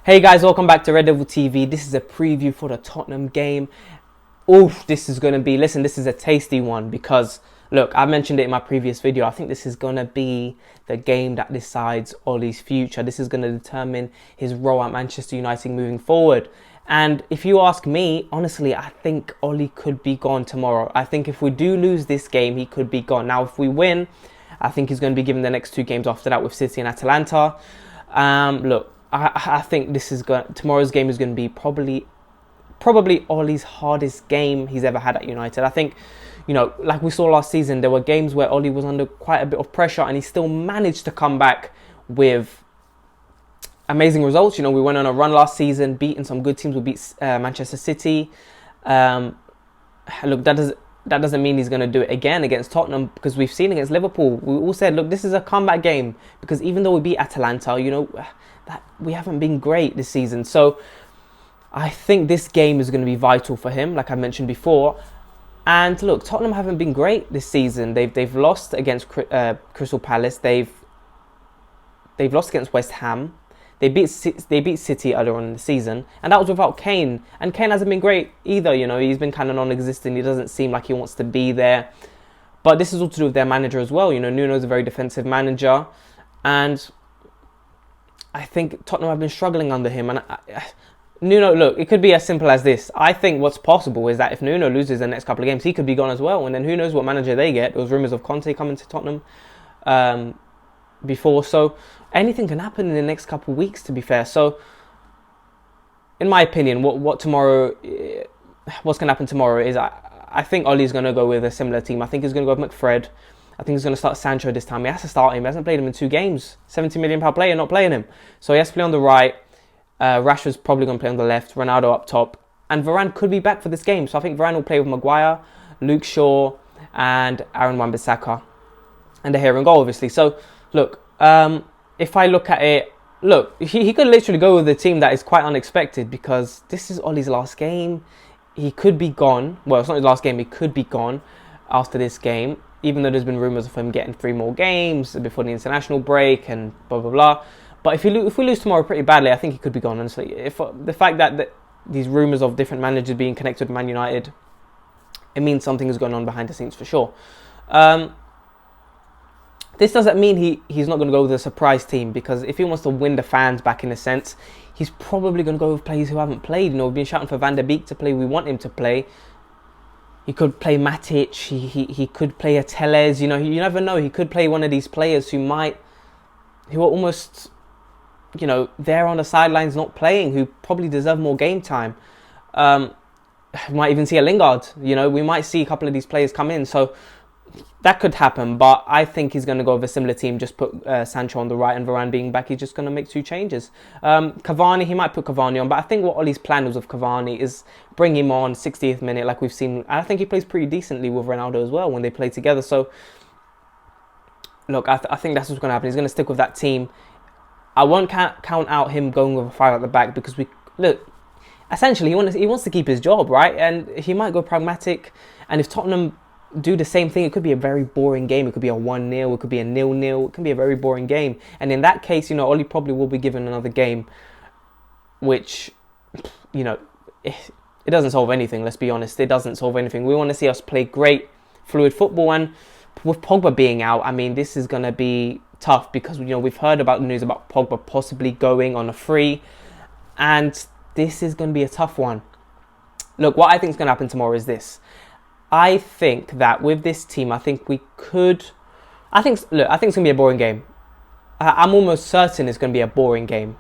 Hey guys, welcome back to Red Devil TV. This is a preview for the Tottenham game. Oof, this is going to be, listen, this is a tasty one because, look, I mentioned it in my previous video. I think this is going to be the game that decides Ollie's future. This is going to determine his role at Manchester United moving forward. And if you ask me, honestly, I think Ollie could be gone tomorrow. I think if we do lose this game, he could be gone. Now, if we win, I think he's going to be given the next two games after that with City and Atalanta. Look, I think tomorrow's game is going to be probably Ollie's hardest game he's ever had at United. I think, like we saw last season, there were games where Ollie was under quite a bit of pressure and he still managed to come back with amazing results. We went on a run last season, beating some good teams. We beat Manchester City. Look, that doesn't mean he's going to do it again against Tottenham, because we've seen against Liverpool. We all said, look, this is a comeback game, because even though we beat Atalanta, that we haven't been great this season. So I think this game is going to be vital for him, like I mentioned before. And look, Tottenham haven't been great this season. They've lost against Crystal Palace. They've lost against West Ham. They beat City earlier on in the season, and that was without Kane. And Kane hasn't been great either. He's been kind of non-existent. He doesn't seem like he wants to be there. But this is all to do with their manager as well. Nuno's a very defensive manager, and I think Tottenham have been struggling under him. And Nuno, look, it could be as simple as this. I think what's possible is that if Nuno loses the next couple of games, he could be gone as well. And then who knows what manager they get. There was rumours of Conte coming to Tottenham before. So anything can happen in the next couple of weeks, to be fair. So in my opinion, what's going to happen tomorrow is I think Ollie's going to go with a similar team. I think he's going to go with McFred. I think he's going to start Sancho this time. He has to start him. He hasn't played him in 2 games. £70 million player, not playing him. So he has to play on the right. Rashford's probably going to play on the left. Ronaldo up top. And Varane could be back for this game. So I think Varane will play with Maguire, Luke Shaw, and Aaron Wan-Bissaka. And De Gea in goal, obviously. So, look, if I look at it, look, he could literally go with a team that is quite unexpected, because this is Ollie's last game. He could be gone. Well, it's not his last game. He could be gone after this game, even though there's been rumours of him getting 3 more games before the international break and blah, blah, blah. But if we lose tomorrow pretty badly, I think he could be gone, honestly. If the fact that these rumours of different managers being connected with Man United, it means something is going on behind the scenes for sure. This doesn't mean he's not going to go with a surprise team, because if he wants to win the fans back, in a sense, he's probably going to go with players who haven't played. We've been shouting for Van der Beek to play. We want him to play. He could play Matic. He could play a Tellez. You never know. He could play one of these players who are almost, there on the sidelines not playing, who probably deserve more game time. We might even see a Lingard. We might see a couple of these players come in. So that could happen, but I think he's going to go with a similar team. Just put Sancho on the right, and Varane being back, he's just going to make 2 changes. Cavani, he might put Cavani on, but I think what Ollie's plan was with Cavani is bring him on 60th minute, like we've seen. I think he plays pretty decently with Ronaldo as well when they play together. So, look, I think that's what's going to happen. He's going to stick with that team. I won't count out him going with a 5 at the back, because essentially he wants to keep his job, right? And he might go pragmatic. And if Tottenham do the same thing, it could be a very boring game. It could be a 1-0, it could be a 0-0, it can be a very boring game. And in that case, Ollie probably will be given another game, which, it doesn't solve anything, let's be honest. It doesn't solve anything. We want to see us play great, fluid football, and with Pogba being out, this is going to be tough, because, we've heard about the news about Pogba possibly going on a free, and this is going to be a tough one. Look, what I think is going to happen tomorrow is this. I think that with this team, I think it's going to be a boring game. I'm almost certain it's going to be a boring game.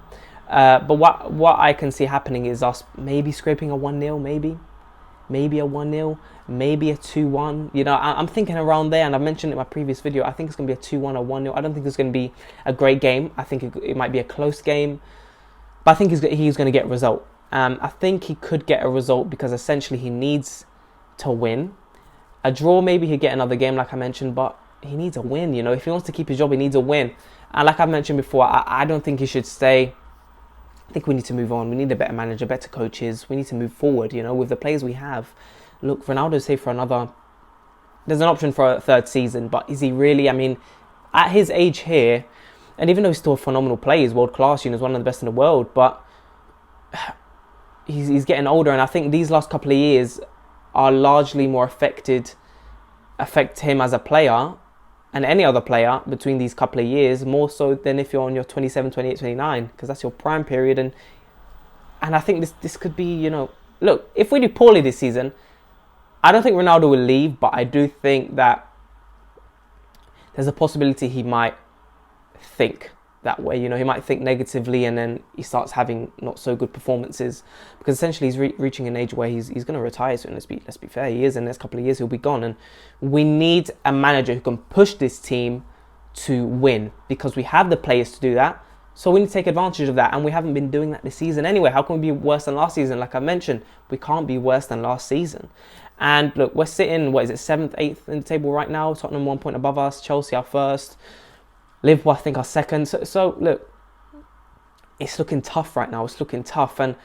But what I can see happening is us maybe scraping a 1-0, maybe a 1-0, maybe a 2-1. I'm thinking around there, and I've mentioned it in my previous video. I think it's going to be a 2-1 or 1-0. I don't think it's going to be a great game. I think it might be a close game, but I think he's going to get a result. I think he could get a result, because essentially he needs to win. A draw, maybe he'll get another game, like I mentioned, but he needs a win. If he wants to keep his job, he needs a win. And like I mentioned before, I don't think he should stay. I think we need to move on. We need a better manager, better coaches. We need to move forward, with the players we have. Look, Ronaldo's safe for another. There's an option for a 3rd season, but is he really? At his age here, and even though he's still a phenomenal player, he's world class, he's one of the best in the world, but he's getting older, and I think these last couple of years are largely more affect him as a player and any other player between these couple of years, more so than if you're on your 27, 28, 29, because that's your prime period. And I think this could be, you know, look, if we do poorly this season, I don't think Ronaldo will leave, but I do think that there's a possibility he might think that way. You know, he might think negatively, and then he starts having not so good performances, because essentially he's reaching an age where he's going to retire soon. Let's be fair, he is. In the next couple of years he'll be gone, and we need a manager who can push this team to win, because we have the players to do that. So we need to take advantage of that, and we haven't been doing that this season anyway. How can we be worse than last season? Like I mentioned, we can't be worse than last season. And look, we're sitting, 7th, 8th in the table right now. Tottenham 1 point above us, Chelsea our first, Liverpool I think our second. So look, it's looking tough right now. It's looking tough. And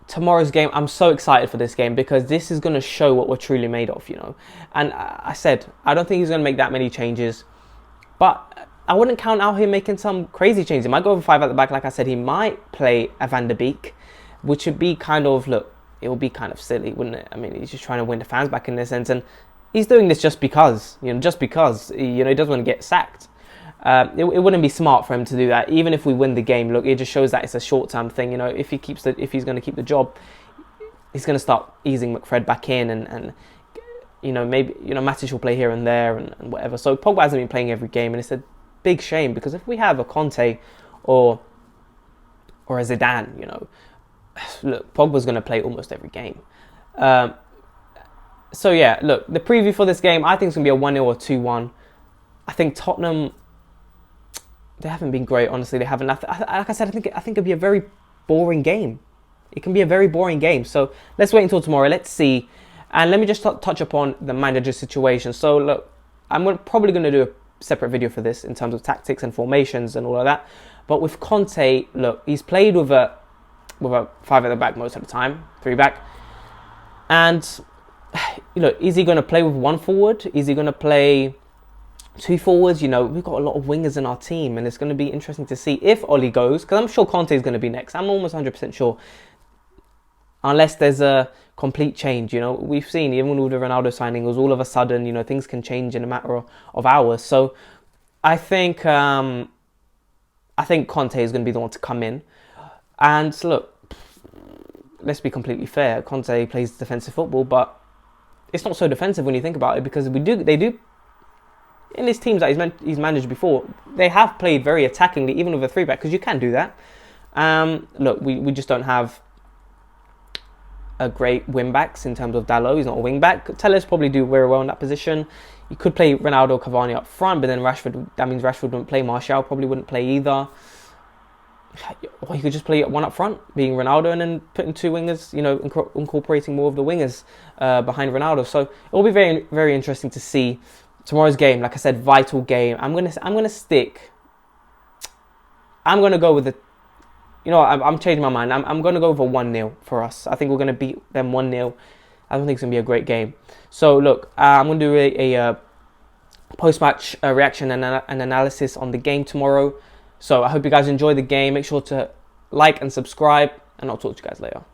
tomorrow's game, I'm so excited for this game, because this is going to show what we're truly made of, you know. And I said, I don't think he's going to make that many changes, but I wouldn't count out him making some crazy changes. He might go over 5 at the back. Like I said, he might play a Van der Beek, which would be kind of, look, it would be kind of silly, wouldn't it? I mean, he's just trying to win the fans back in this sense, and he's doing this just because, you know, he doesn't want to get sacked. It wouldn't be smart for him to do that, even if we win the game. Look, it just shows that it's a short-term thing. You know, if he's going to keep the job, he's going to start easing McFred back in, and you know, maybe, you know, Matic will play here and there and whatever. So Pogba hasn't been playing every game, and it's a big shame, because if we have a Conte or a Zidane, you know, look, Pogba's going to play almost every game. So yeah, look, the preview for this game, I think it's going to be a 1-0 or 2-1. I think Tottenham, they haven't been great, honestly. They haven't. Like I said, I think it'll be a very boring game. It can be a very boring game. So let's wait until tomorrow. Let's see. And let me just touch upon the manager situation. So look, I'm probably going to do a separate video for this in terms of tactics and formations and all of that. But with Conte, look, he's played with a 5 at the back most of the time, 3 back. And, you know, is he going to play with 1 forward? Is he going to play 2 forwards? You know, we've got a lot of wingers in our team, and it's going to be interesting to see if Oli goes, because I'm sure Conte is going to be next. I'm almost 100% sure. Unless there's a complete change, you know. We've seen, even with the Ronaldo signing, it was all of a sudden, you know, things can change in a matter of hours. So I think Conte is going to be the one to come in. And look, let's be completely fair. Conte plays defensive football, but it's not so defensive when you think about it, because they do in his teams that he's managed before, they have played very attackingly, even with a 3 back, because you can do that. Look, we just don't have a great wing backs in terms of Dalot. He's not a wing back. Tellez probably do very well in that position. You could play Ronaldo, Cavani up front, but then Rashford, that means Rashford wouldn't play. Martial probably wouldn't play either. Or you could just play 1 up front, being Ronaldo, and then putting 2 wingers, you know, incorporating more of the wingers behind Ronaldo. So it will be very, very interesting to see tomorrow's game. Like I said, vital game. I'm gonna go with the, you know, I'm changing my mind. I'm going to go with a 1-0 for us. I think we're going to beat them 1-0. I don't think it's going to be a great game. So, look, I'm going to do a post-match reaction and analysis on the game tomorrow. So, I hope you guys enjoy the game. Make sure to like and subscribe, and I'll talk to you guys later.